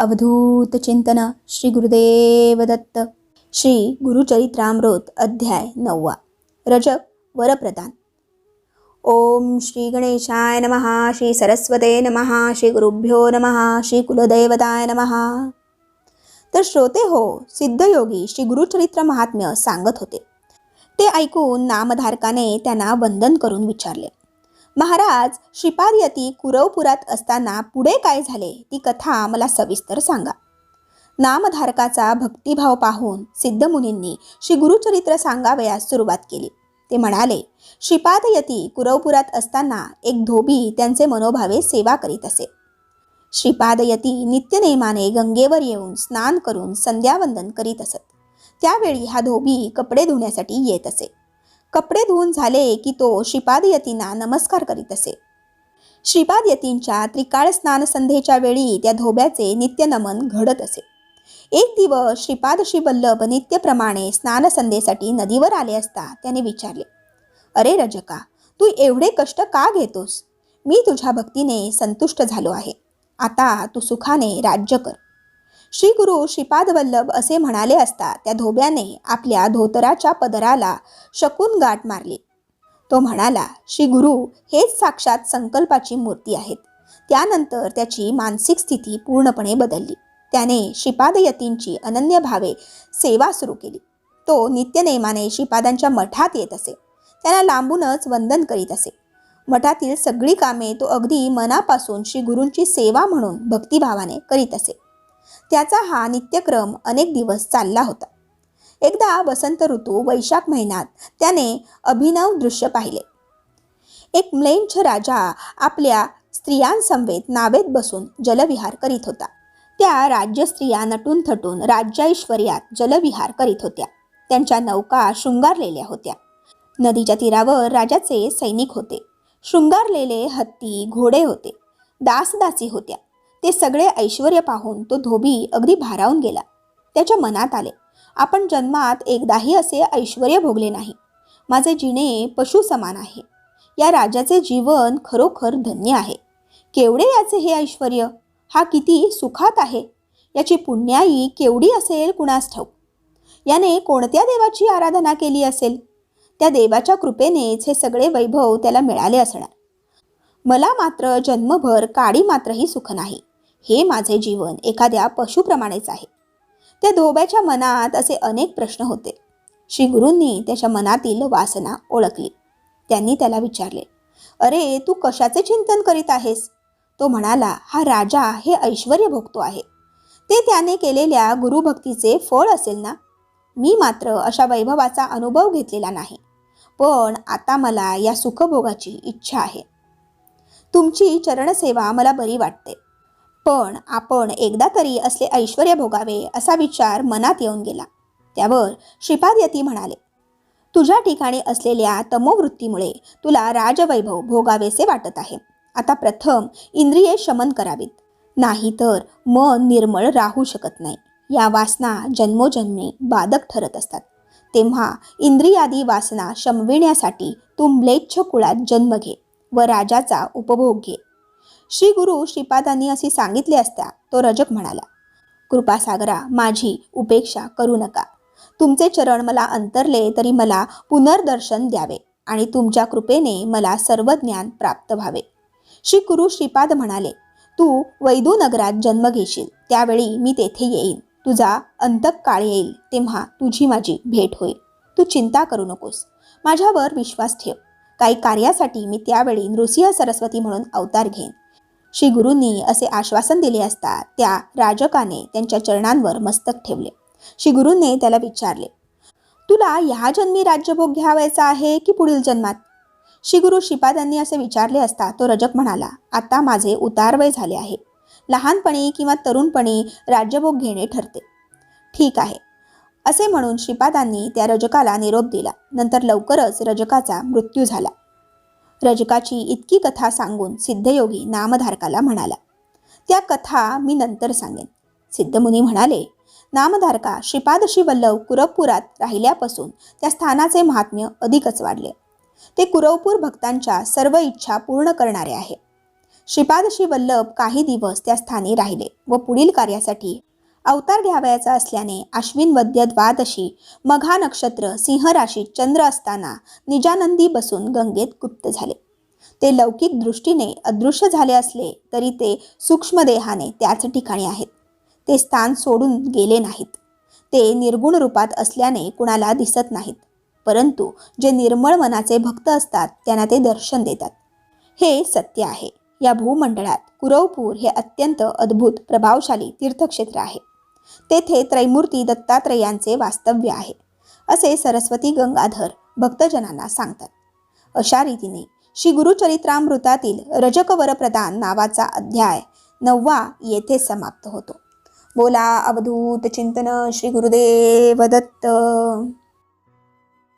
अवधूत चिंतन श्री गुरुदेव दत्त. श्री गुरुचरित्रामृत अध्याय 9. रजक वरप्रदान. ओम श्री गणेशाय नमः. श्री सरस्वते नमः. श्री गुरुभ्यो नमः. श्री कुलदैवताय नमः. तर श्रोते हो, सिद्धयोगी श्री गुरुचरित्र महात्म्य सांगत होते. ते ऐकून नामधारकाने त्यांना वंदन करून विचारले, महाराज, श्रीपाद यती कुरवपुरात असताना पुढे काय झाले ती कथा मला सविस्तर सांगा. नामधारकाचा भक्तिभाव पाहून सिद्धमुनींनी श्री गुरुचरित्र सांगावयास सुरुवात केली. ते म्हणाले, श्रीपाद यती कुरवपुरात असताना एक धोबी त्यांचे मनोभावे सेवा करीत असे. श्रीपाद यती नित्यनेमाने गंगेवर येऊन स्नान करून संध्यावंदन करीत असत. त्यावेळी हा धोबी कपडे धुण्यासाठी येत असे. कपडे धुवून झाले की तो श्रीपाद यतींना नमस्कार करीत असे. श्रीपाद यतींच्या त्रिकाळ स्नान संध्येच्या वेळी त्या धोब्याचे नित्य नमन घडत असे. एक दिवस श्रीपाद श्री वल्लभ नित्यप्रमाणे स्नान संध्येसाठी नदीवर आले असता त्याने विचारले, अरे रजका, तू एवढे कष्ट का घेतोस? मी तुझ्या भक्तीने संतुष्ट झालो आहे. आता तू सुखाने राज्य कर. श्री गुरु श्रीपाद वल्लभ असे म्हणाले असता त्या धोब्याने आपल्या धोतराच्या पदराला शकून गाठ मारली. तो म्हणाला, श्री गुरु हेच साक्षात संकल्पाची मूर्ती आहेत. त्यानंतर त्याची मानसिक स्थिती पूर्णपणे बदलली. त्याने श्रीपाद यतींची अनन्य भावे सेवा सुरू केली. तो नित्यनेमाने श्रीपादांच्या मठात येत असे. त्यांना लांबूनच वंदन करीत असे. मठातील सगळी कामे तो अगदी मनापासून श्री गुरूंची सेवा म्हणून भक्तिभावाने करीत असे. त्याचा हा नित्यक्रम अनेक दिवस चालला होता. एकदा वसंत ऋतू वैशाख महिन्यात त्याने अभिनव दृश्य पाहिले. एक म्लेच्छ राजा आपल्या स्त्रियांसमवेत नावेत बसून जलविहार करीत होता. त्या राज्य स्त्रिया नटून थटून राज्यैश्वर्यात जलविहार करीत होत्या. त्यांच्या नौका शृंगारलेल्या होत्या. नदीच्या तीरावर राजाचे सैनिक होते. शृंगारलेले हत्ती, घोडे होते. दासदासी होत्या. ते सगळे ऐश्वर्य पाहून तो धोबी अगदी भारावून गेला. त्याच्या मनात आले, आपण जन्मात एकदाही असे ऐश्वर्य भोगले नाही. माझे जिणे पशु समान आहे. या राजाचे जीवन खरोखर धन्य आहे. केवढे याचे हे ऐश्वर्य! हा किती सुखात आहे! याची पुण्याई केवढी असेल कुणास ठाऊक. याने कोणत्या देवाची आराधना केली असेल? त्या देवाच्या कृपेनेच हे सगळे वैभव त्याला मिळाले असणार. मला मात्र जन्मभर काडी मात्रही सुख नाही. हे माझे जीवन एखाद्या पशुप्रमाणेच आहे. त्या धोब्याच्या मनात असे अनेक प्रश्न होते. श्री गुरूंनी त्याच्या मनातील वासना ओळखली. त्यांनी त्याला विचारले, अरे, तू कशाचे चिंतन करीत आहेस? तो म्हणाला, हा राजा हे ऐश्वर्य भोगतो आहे. ते त्याने केलेल्या गुरुभक्तीचे फळ असेल ना. मी मात्र अशा वैभवाचा अनुभव घेतलेला नाही. पण आता मला या सुखभोगाची इच्छा आहे. तुमची चरणसेवा मला बरी वाटते. पण आपण एकदा तरी असले ऐश्वर्य भोगावे असा विचार मनात येऊन गेला. त्यावर श्रीपाद यती म्हणाले, तुझ्या ठिकाणी असलेल्या तमोवृत्तीमुळे तुला राजवैभव भोगावेसे वाटत आहे. आता प्रथम इंद्रिये शमन करावीत. नाहीतर मन निर्मळ राहू शकत नाही. या वासना जन्मोजन्मी बाधक ठरत असतात. तेव्हा इंद्रियादी वासना शमविण्यासाठी तू म्लेच्छ कुळात जन्म घे व राजाचा उपभोग घे. श्री गुरु श्रीपादांनी असे सांगितले असता तो रजक म्हणाला, कृपासागरा, माझी उपेक्षा करू नका. तुमचे चरण मला अंतरले तरी मला पुनर्दर्शन द्यावे आणि तुमच्या कृपेने मला सर्व ज्ञान प्राप्त व्हावे. श्री गुरु श्रीपाद म्हणाले, तू वैदूनगरात जन्म घेशील त्यावेळी मी तेथे येईन. तुझा अंतकाळ येईल तेव्हा तुझी माझी भेट होईल. तू चिंता करू नकोस. माझ्यावर विश्वास ठेव. काही कार्यासाठी मी त्यावेळी नृसिंह सरस्वती म्हणून अवतार घेईन. श्री गुरूंनी असे आश्वासन दिले असता त्या राजकाने त्यांच्या चरणांवर मस्तक ठेवले. श्री गुरूंनी त्याला विचारले, तुला ह्या जन्मी राज्यभोग घ्यावायचा आहे की पुढील जन्मात? श्री गुरु श्रीपादांनी असे विचारले असता तो रजक म्हणाला, आता माझे उतारवय झाले आहे. लहानपणी किंवा तरुणपणी राज्यभोग घेणे ठरते. ठीक आहे, असे म्हणून श्रीपादांनी त्या रजकाला निरोप दिला. नंतर लवकरच रजकाचा मृत्यू झाला. रजकाची इतकी कथा सांगून सिद्धयोगी नामधारकाला म्हणाला, त्या कथा मी नंतर सांगेन. सिद्धमुनी म्हणाले, नामधारका, श्रीपाद श्री वल्लभ कुरवपुरात राहिल्यापासून त्या स्थानाचे महात्म्य अधिकच वाढले. ते कुरवपूर भक्तांच्या सर्व इच्छा पूर्ण करणारे आहे. श्रीपादशी वल्लभ काही दिवस त्या स्थानी राहिले व पुढील कार्यासाठी अवतार घ्यावयाचा असल्याने आश्विन वद्य द्वादशी मघा नक्षत्र सिंह राशीत चंद्र असताना निजानंदी बसून गंगेत गुप्त झाले. ते लौकिक दृष्टीने अदृश्य झाले असले तरी ते सूक्ष्म देहाने त्याच ठिकाणी आहेत. ते स्थान सोडून गेले नाहीत. ते निर्गुण रूपात असल्याने कुणाला दिसत नाहीत, परंतु जे निर्मळ मनाचे भक्त असतात त्यांना ते दर्शन देतात. हे सत्य आहे. या भूमंडळात कुरवपूर हे अत्यंत अद्भुत प्रभावशाली तीर्थक्षेत्र आहे. तेथे त्रैमूर्ती दत्तात्रयांचे वास्तव्य आहे असे सरस्वती गंगाधर भक्तजनांना सांगतात. अशा रीतीने श्री गुरुचरित्रामृतातील रजक वरप्रदान नावाचा अध्याय 9 येथे समाप्त होतो. बोला अवधूत चिंतन श्री गुरुदेव दत्त.